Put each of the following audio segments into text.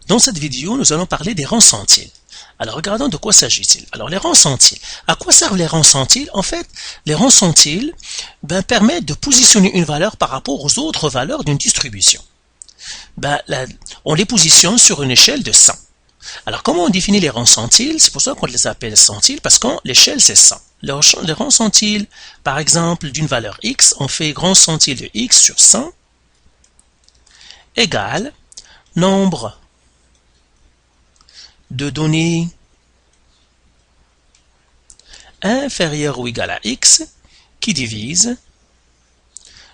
Dans cette vidéo, nous allons parler des rangs centiles. Alors, regardons de quoi s'agit-il. Alors, les rangs centiles. À quoi servent les rangs centiles? En fait, les rangs centiles permettent de positionner une valeur par rapport aux autres valeurs d'une distribution. On les positionne sur une échelle de 100. Alors, comment on définit les rangs centiles? C'est pour ça qu'on les appelle centiles, parce que l'échelle, c'est 100. Les rangs centiles, par exemple, d'une valeur x, on fait rang centile de x sur 100 égale nombre de données inférieur ou égal à x qui divise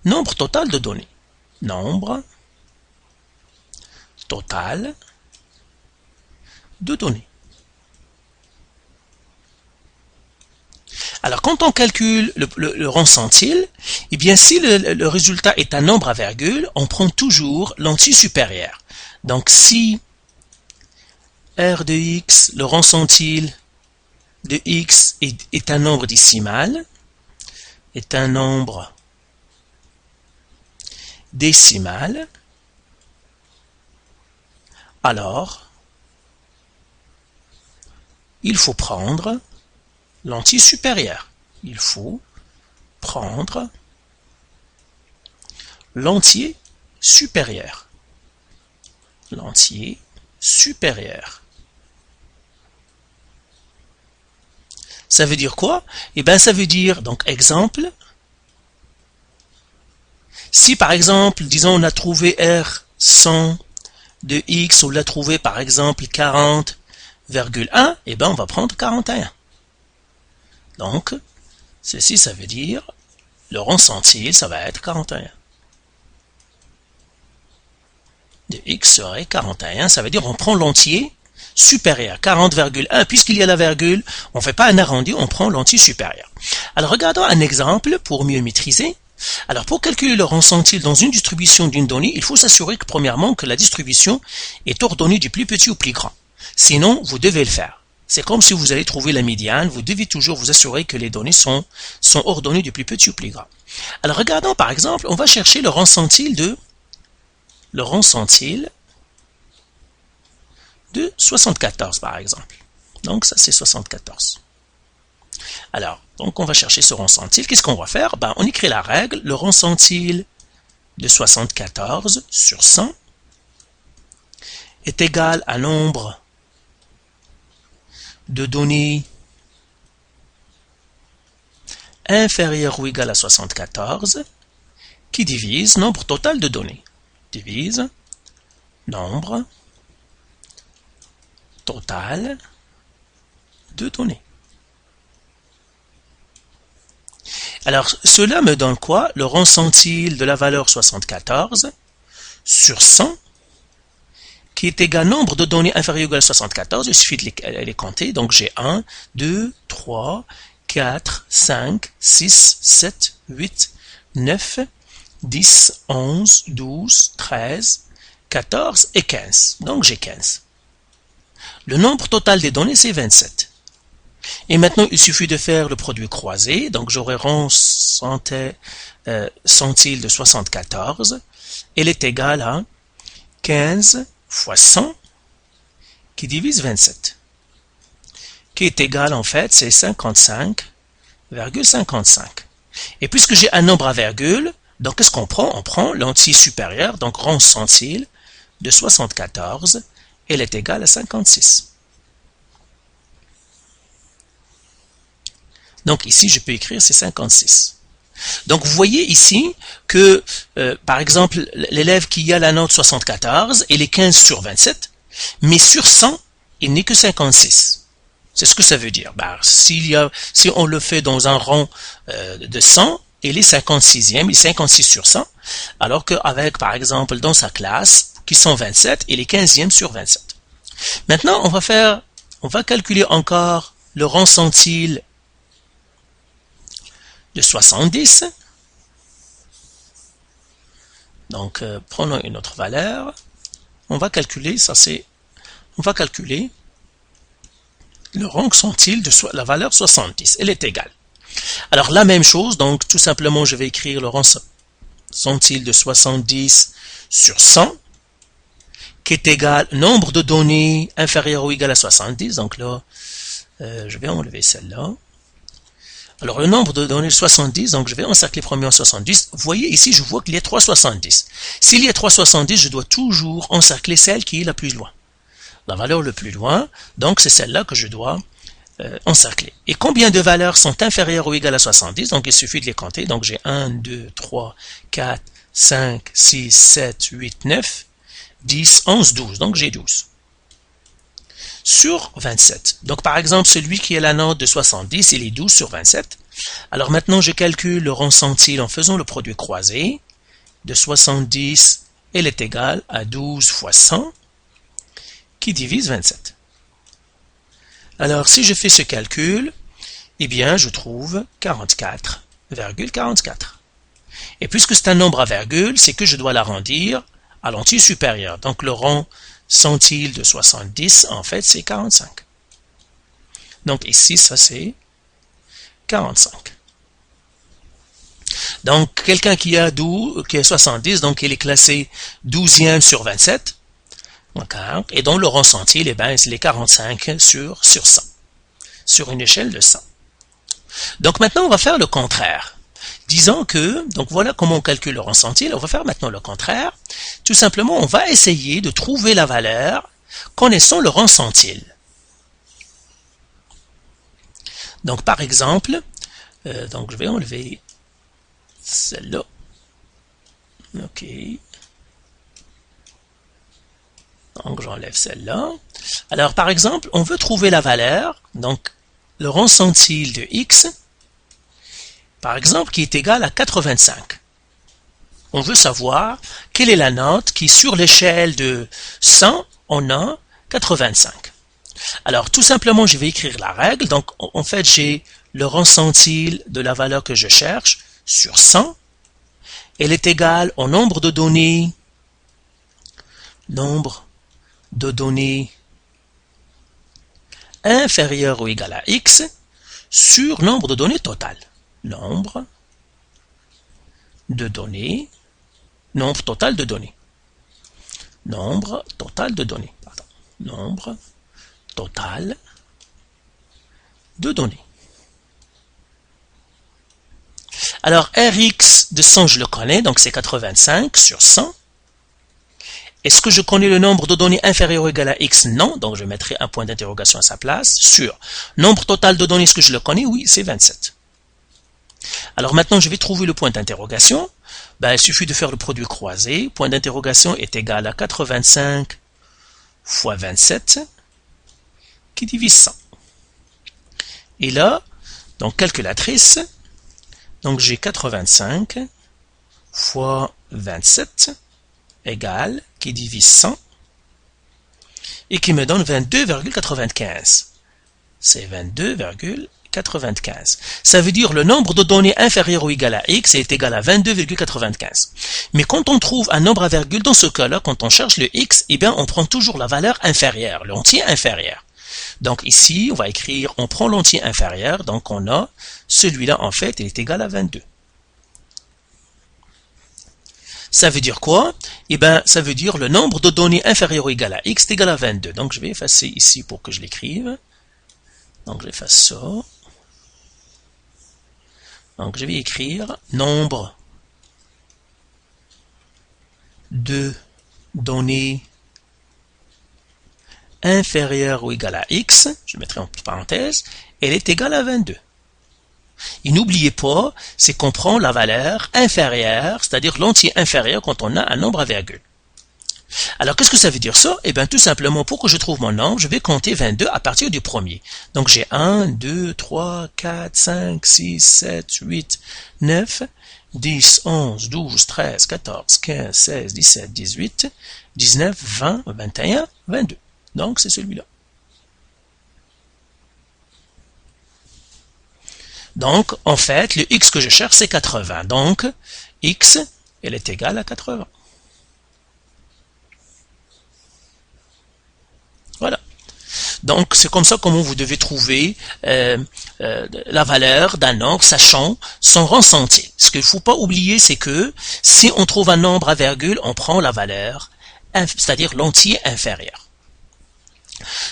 nombre total de données. Nombre total de données. Alors, quand on calcule le rang centile, eh bien, si le résultat est un nombre à virgule, on prend toujours l'entier supérieur. Donc, si R de x, le rang centile de x est un nombre décimal, alors, il faut prendre l'entier supérieur. Il faut prendre l'entier supérieur. L'entier supérieur. Ça veut dire quoi? Eh bien, ça veut dire, donc, exemple, si par exemple, disons, on a trouvé R100 de x, on l'a trouvé par exemple 40,1, eh bien, on va prendre 41. Donc, ceci, ça veut dire, le rang centile, ça va être 41. De x serait 41, ça veut dire, on prend l'entier supérieur, 40,1, puisqu'il y a la virgule, on ne fait pas un arrondi, on prend l'entier supérieur. Alors, regardons un exemple pour mieux maîtriser. Alors, pour calculer le rang centile dans une distribution d'une donnée, il faut s'assurer que, premièrement, que la distribution est ordonnée du plus petit au plus grand. Sinon, vous devez le faire. C'est comme si vous allez trouver la médiane, vous devez toujours vous assurer que les données sont ordonnées du plus petit au plus grand. Alors, regardons par exemple, on va chercher le rang centile de 74 par exemple. Donc, ça c'est 74. Alors, donc on va chercher ce rang centile. Qu'est-ce qu'on va faire? On écrit la règle, le rang centile de 74 sur 100 est égal à nombre de données inférieur ou égal à 74 qui divise nombre total de données. Divise nombre total de données. Alors, cela me donne quoi? Le rang centile de la valeur 74 sur 100 qui est égal au nombre de données inférieur ou égal à 74, il suffit de les compter, donc j'ai 1, 2, 3, 4, 5, 6, 7, 8, 9, 10, 11, 12, 13, 14 et 15, donc j'ai 15. Le nombre total des données, c'est 27. Et maintenant, il suffit de faire le produit croisé, donc j'aurai rang centile de 74, elle est égale à 15 fois 100 qui divise 27, qui est égal en fait, c'est 55,55. Et puisque j'ai un nombre à virgule, donc qu'est-ce qu'on prend? On prend l'entier supérieur, donc rang centile de 74, elle est égale à 56. Donc ici, je peux écrire c'est 56. Donc vous voyez ici que, par exemple, l'élève qui a la note 74, il est 15 sur 27, mais sur 100, il n'est que 56. C'est ce que ça veut dire. Si on le fait dans un rang de 100, il est 56e, il est 56 sur 100, alors qu'avec, par exemple, dans sa classe, qui sont 27, il est 15e sur 27. Maintenant, on va calculer encore le rang centile de 70. Donc, prenons une autre valeur. On va calculer le rang centile de la valeur 70. Elle est égale. Alors, la même chose, donc, tout simplement, je vais écrire le rang centile de 70 sur 100, qui est égal nombre de données inférieur ou égal à 70. Donc là, je vais enlever celle-là. Alors le nombre de données 70, donc je vais encercler premier en 70. Vous voyez ici, je vois qu'il y a 370. S'il y a 370, je dois toujours encercler celle qui est la plus loin. La valeur le plus loin, donc c'est celle-là que je dois encercler. Et combien de valeurs sont inférieures ou égales à 70? Donc il suffit de les compter. Donc j'ai 1, 2, 3, 4, 5, 6, 7, 8, 9, 10, 11, 12. Donc j'ai 12. Sur 27. Donc par exemple, celui qui est la note de 70, il est 12 sur 27. Alors maintenant, je calcule le rang centile en faisant le produit croisé de 70, elle est égale à 12 fois 100, qui divise 27. Alors si je fais ce calcul, eh bien je trouve 44,44. Et puisque c'est un nombre à virgule, c'est que je dois l'arrondir à l'entier supérieur. Donc le rang centile de 70, en fait, c'est 45. Donc ici, ça c'est 45. Donc, quelqu'un qui a 70, donc il est classé 12e sur 27. Et donc, le rang centile, eh ben, c'est les 45 sur 100. Sur une échelle de 100. Donc, maintenant, on va faire le contraire. Disons que, donc voilà comment on calcule le rang centile, on va faire maintenant le contraire. Tout simplement, on va essayer de trouver la valeur connaissant le rang centile. Donc par exemple, donc je vais enlever celle-là. Ok. Donc j'enlève celle-là. Alors par exemple, on veut trouver la valeur, donc le rang centile de x, par exemple, qui est égal à 85. On veut savoir quelle est la note qui, sur l'échelle de 100, on a 85. Alors, tout simplement, je vais écrire la règle. Donc, en fait, j'ai le rang centile de la valeur que je cherche sur 100. Elle est égale au nombre de données inférieur ou égal à x sur nombre de données total. Nombre total de données. Nombre total de données. Pardon. Nombre total de données. Alors, Rx de 100, je le connais, donc c'est 85 sur 100. Est-ce que je connais le nombre de données inférieur ou égal à x? Non, donc je mettrai un point d'interrogation à sa place. Sur nombre total de données, est-ce que je le connais? Oui, c'est 27. Alors maintenant, je vais trouver le point d'interrogation. Ben, il suffit de faire le produit croisé. Point d'interrogation est égal à 85 fois 27 qui divise 100. Et là, donc calculatrice, donc j'ai 85 fois 27 égale qui divise 100 et qui me donne 22,95. C'est 22,95. Ça veut dire le nombre de données inférieur ou égal à x est égal à 22,95. Mais quand on trouve un nombre à virgule, dans ce cas-là, quand on cherche le x, eh bien, on prend toujours la valeur inférieure, l'entier inférieur. Donc ici, on va écrire, on prend l'entier inférieur, donc on a celui-là, en fait, il est égal à 22. Ça veut dire quoi? Eh bien, ça veut dire le nombre de données inférieur ou égal à x est égal à 22. Donc, je vais effacer ici pour que je l'écrive. Donc, j'efface ça. Donc, je vais écrire nombre de données inférieure ou égal à x, je mettrai en parenthèse, elle est égale à 22. Et n'oubliez pas, c'est qu'on prend la valeur inférieure, c'est-à-dire l'entier inférieur quand on a un nombre à virgule. Alors, qu'est-ce que ça veut dire ça? Eh bien, tout simplement, pour que je trouve mon nombre, je vais compter 22 à partir du premier. Donc, j'ai 1, 2, 3, 4, 5, 6, 7, 8, 9, 10, 11, 12, 13, 14, 15, 16, 17, 18, 19, 20, 21, 22. Donc, c'est celui-là. Donc, en fait, le x que je cherche, c'est 80. Donc, x, elle est égale à 80. Voilà. Donc, c'est comme ça comment vous devez trouver la valeur d'un nombre, sachant son rang centile. Ce qu'il ne faut pas oublier, c'est que si on trouve un nombre à virgule, on prend la valeur c'est-à-dire l'entier inférieur.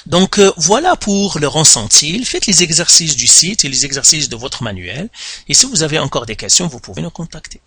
Donc voilà pour le rond centile. Faites les exercices du site et les exercices de votre manuel. Et si vous avez encore des questions, vous pouvez nous contacter.